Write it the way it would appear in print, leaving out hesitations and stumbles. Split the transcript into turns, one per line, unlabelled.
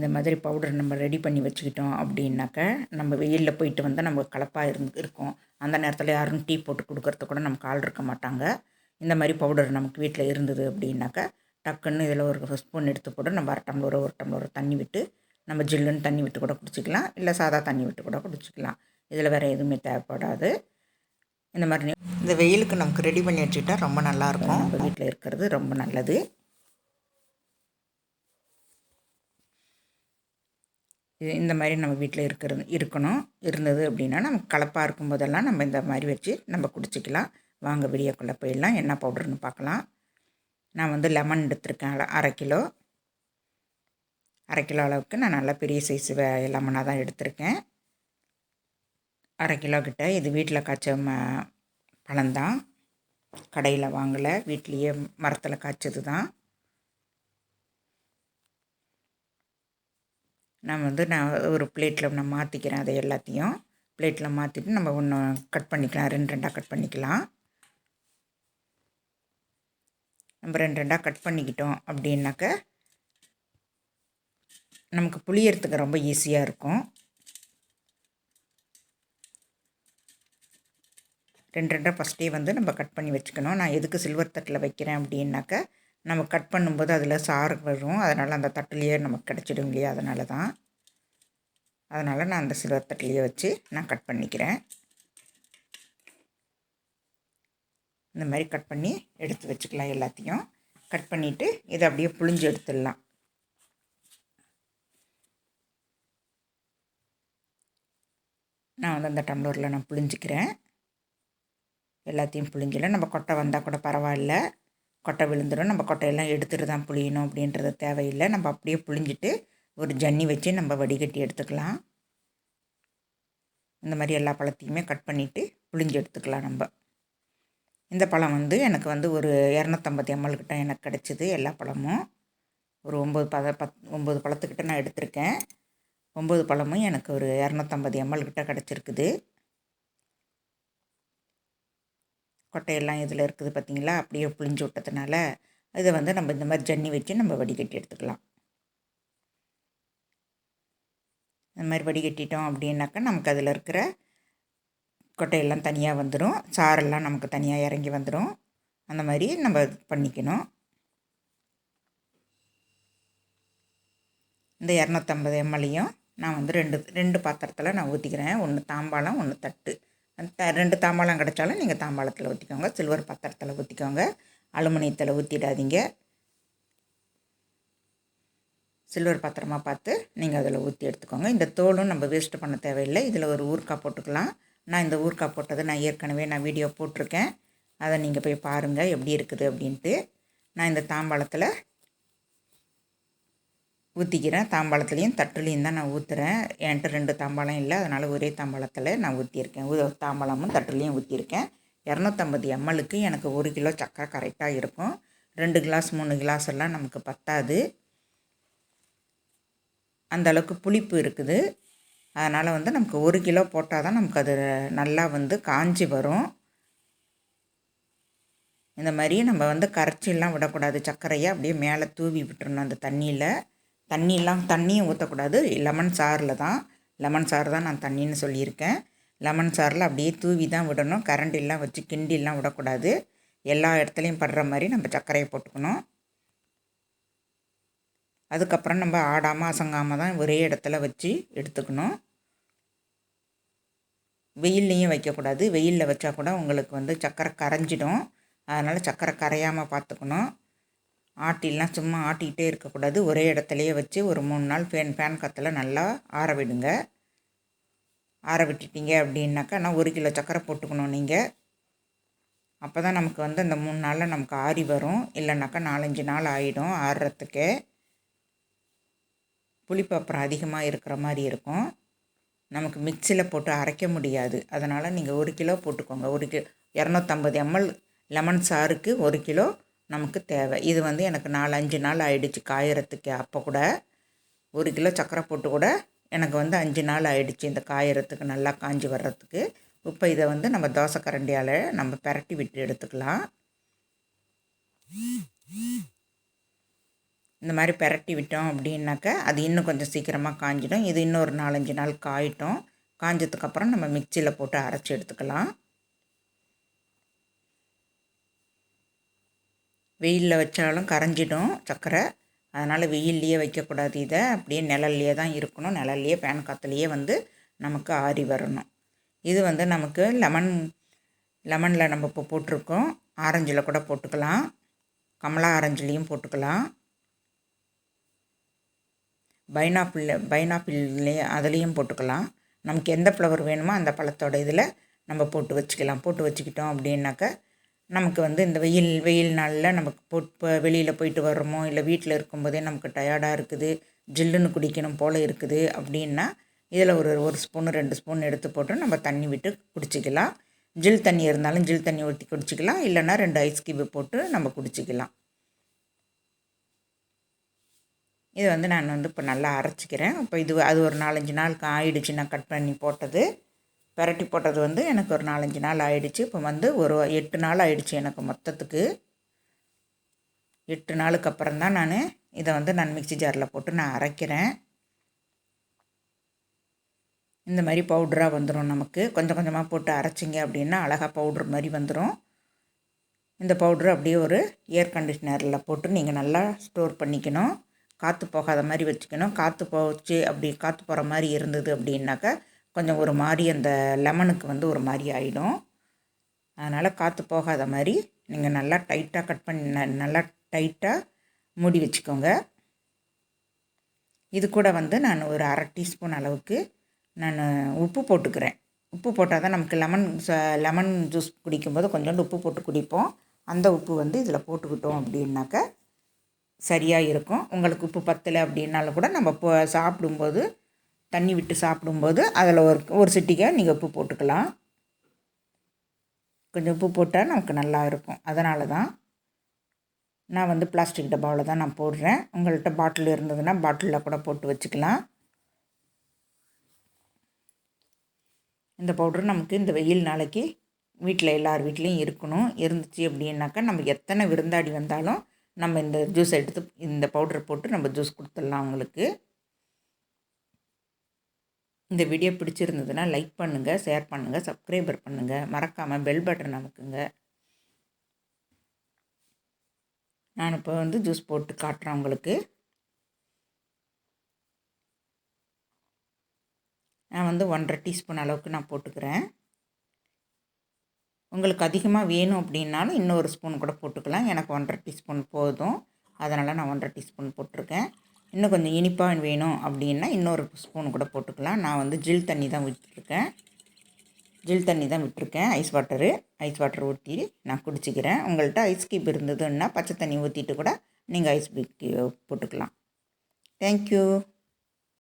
இந்த மாதிரி பவுடர் நம்ம ரெடி பண்ணி வச்சுக்கிட்டோம் அப்படின்னாக்க நம்ம வெயிலில் போயிட்டு வந்தால் நம்ம களைப்பாக இருக்கும். அந்த நேரத்தில் யாரும் டீ போட்டு கொடுக்கறதுக்கு கூட நமக்கு ஆள் இருக்க மாட்டாங்க. இந்த மாதிரி பவுடர் நமக்கு வீட்டில் இருந்தது அப்படின்னாக்கா டக்குன்னு இதில் ஒரு ஸ்பூன் எடுத்து போட்டு நம்ம அரை டம்ளர் ஒரு டம்ளர் தண்ணி விட்டு நம்ம ஜில்லுன்னு தண்ணி விட்டு கூட குடிச்சிக்கலாம், இல்லை சாதா தண்ணி விட்டு கூட குடிச்சிக்கலாம். இதில் வேறு எதுவுமே தேவைப்படாது. இந்த மாதிரி இந்த வெயிலுக்கு நமக்கு ரெடி பண்ணி வச்சுக்கிட்டா ரொம்ப நல்லாயிருக்கும். நம்ம வீட்டில் இருக்கிறது ரொம்ப நல்லது. இந்த மாதிரி நம்ம வீட்டில் இருக்கணும். இருந்தது அப்படின்னா நமக்கு களைப்பாக இருக்கும்போதெல்லாம் நம்ம இந்த மாதிரி வச்சு நம்ம குடிச்சிக்கலாம். வாங்க வீடியோக்குள்ளே போயிடலாம். என்ன பவுடர்னு பார்க்கலாம். நான் வந்து லெமன் எடுத்திருக்கேன், அரை கிலோ அளவுக்கு நான் நல்லா பெரிய சைஸு லெமனாக தான் எடுத்திருக்கேன். அரை கிலோ கிட்ட. இது வீட்டில் காய்ச்ச பழம்தான், கடையில் வாங்கலை, வீட்லேயே மரத்தில் காய்ச்சது தான். நான் ஒரு பிளேட்டில் நான் மாற்றிக்கிறேன். அதை எல்லாத்தையும் பிளேட்டில் மாற்றிட்டு நம்ம ஒன்று கட் பண்ணிக்கலாம், 2 கட் பண்ணிக்கலாம். நம்ம 2 கட் பண்ணிக்கிட்டோம் அப்படின்னாக்க நமக்கு புளியறதுக்கு ரொம்ப ஈஸியாக இருக்கும். 2 ஃபஸ்ட்டே வந்து நம்ம கட் பண்ணி வச்சுக்கணும். நான் எதுக்கு சில்வர் தட்டில் வைக்கிறேன் அப்படின்னாக்க நம்ம கட் பண்ணும்போது அதில் சாறு வரும், அதனால் அந்த தட்டுலேயே நமக்கு கிடச்சிடும் இல்லையா, அதனால் நான் அந்த சில்வர் தட்டுலேயே வச்சு நான் கட் பண்ணிக்கிறேன். இந்த மாதிரி கட் பண்ணி எடுத்து வச்சுக்கலாம். எல்லாத்தையும் கட் பண்ணிவிட்டு இதை அப்படியே புழிஞ்சு எடுத்துடலாம். நான் வந்து அந்த டம்ளரில் நான் புழிஞ்சிக்கிறேன். எல்லாத்தையும் புழிஞ்சல. நம்ம கொட்டை வந்தால் கூட பரவாயில்ல, கொட்டை விழுந்துடும். நம்ம கொட்டையெல்லாம் எடுத்துகிட்டு தான் புழியணும் அப்படின்றது தேவையில்லை. நம்ம அப்படியே புழிஞ்சிட்டு ஒரு ஜன்னி வச்சு நம்ம வடிகட்டி எடுத்துக்கலாம். இந்த மாதிரி எல்லா பழத்தையுமே கட் பண்ணிவிட்டு புழிஞ்சு எடுத்துக்கலாம். நம்ம இந்த பழம் வந்து எனக்கு வந்து ஒரு 250 ml கிட்ட எனக்கு கிடச்சிது. எல்லா பழமும் ஒரு 9 பழத்துக்கிட்ட நான் எடுத்திருக்கேன். 9 பழமும் எனக்கு ஒரு 250 ml கிட்ட கிடச்சிருக்குது. கொட்டையெல்லாம் இதில் இருக்குது பார்த்திங்களா, அப்படியே புழிஞ்சு விட்டதுனால இதை வந்து நம்ம இந்த மாதிரி ஜன்னி வச்சு நம்ம வடிகட்டி எடுத்துக்கலாம். இந்த மாதிரி வடிகட்டிட்டோம் அப்படின்னாக்கா நமக்கு அதில் இருக்கிற கொட்டையெல்லாம் தனியாக வந்துடும், சாரெல்லாம் நமக்கு தனியாக இறங்கி வந்துடும். அந்த மாதிரி நம்ம பண்ணிக்கணும். இந்த 250 ml நான் வந்து ரெண்டு பாத்திரத்தில் நான் ஊற்றிக்கிறேன். ஒன்று தாம்பாளம், ஒன்று தட்டு. 2 தாம்பாளம் கிடச்சாலும் நீங்கள் தாம்பாளத்தில் ஊற்றிக்கோங்க, சில்வர் பாத்திரத்தில் ஊற்றிக்கோங்க, அலுமினியத்தில் ஊற்றிடாதீங்க. சில்வர் பாத்திரமாக பார்த்து நீங்கள் அதில் ஊற்றி எடுத்துக்கோங்க. இந்த தோலும் நம்ம வேஸ்ட்டு பண்ண தேவையில்லை. இதில் ஒரு ஊறுகாய் போட்டுக்கலாம். நான் இந்த ஊறுகாய் போட்டது நான் ஏற்கனவே வீடியோ போட்டிருக்கேன், அதை நீங்கள் போய் பாருங்கள் எப்படி இருக்குது அப்படின்ட்டு. நான் இந்த தாம்பாளத்தில் ஊற்றிக்கிறேன். தாம்பாளத்துலேயும் தட்டுலேயும் தான் நான் ஊற்றுறேன். என்கிட்ட 2 தாம்பாளம் இல்லை, அதனால் ஒரே தாம்பாளத்தில் நான் ஊற்றியிருக்கேன். தாம்பாளமும் தட்டுலேயும் ஊற்றியிருக்கேன். 250 mlக்கு எனக்கு 1 கிலோ சக்கரை கரெக்டாக இருக்கும். 2 கிளாஸ் 3 கிளாஸ் எல்லாம் நமக்கு பத்தாது. அந்த அளவுக்கு புளிப்பு இருக்குது. அதனால் வந்து நமக்கு 1 கிலோ போட்டால் தான் நமக்கு அது நல்லா வந்து காஞ்சி வரும். இந்த மாதிரி நம்ம வந்து கரைச்சிலாம் விடக்கூடாது. சர்க்கரையை அப்படியே மேலே தூவி விட்டுறணும் அந்த தண்ணியும் ஊற்றக்கூடாது. லெமன் சாறு தான் நான் தண்ணின்னு சொல்லியிருக்கேன். லெமன் சாறில் அப்படியே தூவி தான் விடணும். கரண்டிலாம் வச்சு கிண்டிலாம் விடக்கூடாது. எல்லா இடத்துலையும் படுற மாதிரி நம்ம சர்க்கரையை போட்டுக்கணும். அதுக்கப்புறம் நம்ம ஆடாமல் அசங்காமல் தான் ஒரே இடத்துல வச்சு எடுத்துக்கணும். வெயில்லையும் வைக்கக்கூடாது. வெயிலில் வச்சா கூட உங்களுக்கு வந்து சர்க்கரை கரைஞ்சிடும். அதனால் சர்க்கரை கரையாமல் பார்த்துக்கணும். ஆட்டிலாம் சும்மா ஆட்டிக்கிட்டே இருக்கக்கூடாது. ஒரே இடத்துலையே வச்சு ஒரு 3 நாள் ஃபேன் காற்றுல நல்லா ஆற விடுங்க. ஆற விட்டுட்டீங்க அப்படின்னாக்கா நான் 1 கிலோ சர்க்கரை போட்டுக்கணும் நீங்கள். அப்போ தான் நமக்கு வந்து அந்த 3 நாளில் நமக்கு ஆறி வரும். இல்லைனாக்கா 4-5 நாள் ஆகிடும் ஆறுறதுக்கே. புளிப்பு அப்புறம் அதிகமாக இருக்கிற மாதிரி இருக்கும். நமக்கு மிக்சியில் போட்டு அரைக்க முடியாது. அதனால் நீங்கள் 1 கிலோ போட்டுக்கோங்க. 250 ml லெமன் சாருக்கு 1 கிலோ நமக்கு தேவை. இது வந்து எனக்கு 4-5 நாள் ஆகிடுச்சு காயறதுக்கு. அப்போ கூட 1 கிலோ சர்க்கரை போட்டு கூட எனக்கு வந்து 5 நாள் ஆகிடுச்சு இந்த காயறதுக்கு, நல்லா காஞ்சி வர்றதுக்கு. இப்போ இதை வந்து நம்ம தோசை கரண்டியால் நம்ம பிரட்டி விட்டு எடுத்துக்கலாம். இந்த மாதிரி பெரட்டி விட்டோம் அப்படின்னாக்கா அது இன்னும் கொஞ்சம் சீக்கிரமாக காஞ்சிடும். இது இன்னும் ஒரு 4-5 நாள் காயட்டும். காஞ்சதுக்கப்புறம் நம்ம மிக்சியில் போட்டு அரைச்சி எடுத்துக்கலாம். வெயிலில் வச்சாலும் கரைஞ்சிடும் சர்க்கரை. அதனால் வெயில்லையே வைக்கக்கூடாது, இதை அப்படியே நிழல்லையே தான் இருக்கணும். நிழல்லையே ஃபேன் காற்றுலையே வந்து நமக்கு ஆறி வரணும். இது வந்து நமக்கு லெமனில் நம்ம இப்போ போட்டிருக்கோம். ஆரஞ்சில் கூட போட்டுக்கலாம், கமலா ஆரஞ்சுலேயும் போட்டுக்கலாம், பைனாப்பிள்லேயே அதுலேயும் போட்டுக்கலாம். நமக்கு எந்த ஃப்ளவர் வேணுமோ அந்த பழத்தோட இதில் நம்ம போட்டு வச்சுக்கலாம். போட்டு வச்சுக்கிட்டோம் அப்படின்னாக்கா நமக்கு வந்து இந்த வெயில் நாளில் நமக்கு வெளியில் போயிட்டு வர்றோமோ இல்லை வீட்டில் இருக்கும்போதே நமக்கு டயர்டாக இருக்குது, ஜில்லுன்னு குடிக்கணும் போல் இருக்குது அப்படின்னா இதில் ஒரு ஸ்பூனு 2 ஸ்பூன் எடுத்து போட்டு நம்ம தண்ணி விட்டு குடிச்சிக்கலாம். ஜில் தண்ணி இருந்தாலும் ஜில் தண்ணி ஊற்றி குடிச்சிக்கலாம், இல்லைன்னா 2 ஐஸ் கியூபு போட்டு நம்ம குடிச்சிக்கலாம். இது வந்து நான் வந்து இப்போ நல்லா அரைச்சிக்கிறேன். இப்போ அது ஒரு 4-5 நாளுக்கு ஆயிடுச்சு. நான் கட் பண்ணி போட்டது, பெரட்டி போட்டது வந்து எனக்கு ஒரு 4-5 நாள் ஆயிடுச்சு. இப்போ வந்து ஒரு 8 நாள் ஆயிடுச்சு எனக்கு மொத்தத்துக்கு. 8 நாளுக்கு அப்புறம் தான் இதை வந்து மிக்ஸி ஜாரில் போட்டு நான் அரைக்கிறேன். இந்த மாதிரி பவுடராக வந்துடும் நமக்கு. கொஞ்சம் கொஞ்சமாக போட்டு அரைச்சிங்க அப்படின்னா அழகாக பவுட்ரு மாதிரி வந்துடும். இந்த பவுட்ரு அப்படியே ஒரு ஏர் கண்டிஷ்னரில் போட்டு நீங்கள் நல்லா ஸ்டோர் பண்ணிக்கணும். காற்று போகாத மாதிரி வச்சுக்கணும். காற்று போச்சு அப்படி காற்று போகிற மாதிரி இருந்தது அப்படின்னாக்கா கொஞ்சம் ஒரு மாதிரி அந்த லெமனுக்கு வந்து ஒரு மாதிரி ஆகிடும். அதனால் காற்று போகாத மாதிரி நீங்கள் நல்லா டைட்டாக கட் பண்ணி நல்லா டைட்டாக மூடி வச்சுக்கோங்க. இது கூட வந்து நான் ஒரு 1/2 டீஸ்பூன் அளவுக்கு நான் உப்பு போட்டுக்கிறேன். உப்பு போட்டால் தான் நமக்கு லெமன் ஜூஸ் குடிக்கும்போது கொஞ்சோண்டு உப்பு போட்டு குடிப்போம். அந்த உப்பு வந்து இதில் போட்டுக்கிட்டோம் அப்படின்னாக்கா சரியாக இருக்கும். உங்களுக்கு உப்பு பத்தலை அப்படின்னாலும் கூட நம்ம சாப்பிடும்போது தண்ணி விட்டு சாப்பிடும்போது அதில் ஒரு சிட்டிக்கை நீங்கள் உப்பு போட்டுக்கலாம். கொஞ்சம் உப்பு போட்டால் நமக்கு நல்லா இருக்கும். அதனால தான் நான் வந்து பிளாஸ்டிக் டப்பாவில் தான் நான் போடுறேன். உங்கள்கிட்ட பாட்டில் இருந்ததுன்னா பாட்டிலில் கூட போட்டு வச்சுக்கலாம். இந்த பவுட்ரு நமக்கு இந்த வெயில் நாளைக்கு வீட்டில் எல்லார் வீட்லேயும் இருக்கணும். இருந்துச்சு அப்படின்னாக்கா நம்ம எத்தனை விருந்தாடி வந்தாலும் நம்ம இந்த ஜூஸ் எடுத்து இந்த பவுடரை போட்டு நம்ம ஜூஸ் கொடுத்துடலாம் அவங்களுக்கு. இந்த வீடியோ பிடிச்சிருந்ததுன்னா லைக் பண்ணுங்கள், ஷேர் பண்ணுங்கள், சப்ஸ்கிரைபர் பண்ணுங்கள், மறக்காமல் பெல் பட்டன் அமுக்குங்க. நான் இப்போ வந்து ஜூஸ் போட்டு காட்டுறேன் உங்களுக்கு. நான் வந்து 1/2 டீஸ்பூன் அளவுக்கு நான் போட்டுக்கிறேன். உங்களுக்கு அதிகமாக வேணும் அப்படின்னாலும் இன்னொரு ஸ்பூன் கூட போட்டுக்கலாம். எனக்கு 1/2 டீஸ்பூன் போதும். அதனால் நான் 1/2 டீஸ்பூன் போட்டிருக்கேன். இன்னும் கொஞ்சம் இனிப்பாக வேணும் அப்படின்னா இன்னொரு ஸ்பூன் கூட போட்டுக்கலாம். நான் வந்து ஜில் தண்ணி தான் விட்டுருக்கேன். ஐஸ் வாட்டர் ஊற்றி நான் குடிச்சிக்கிறேன். உங்கள்கிட்ட ஐஸ் கியூப் இருந்ததுன்னா பச்சை தண்ணி ஊற்றிட்டு கூட நீங்கள் ஐஸ் கியூப் போட்டுக்கலாம். தேங்க்யூ.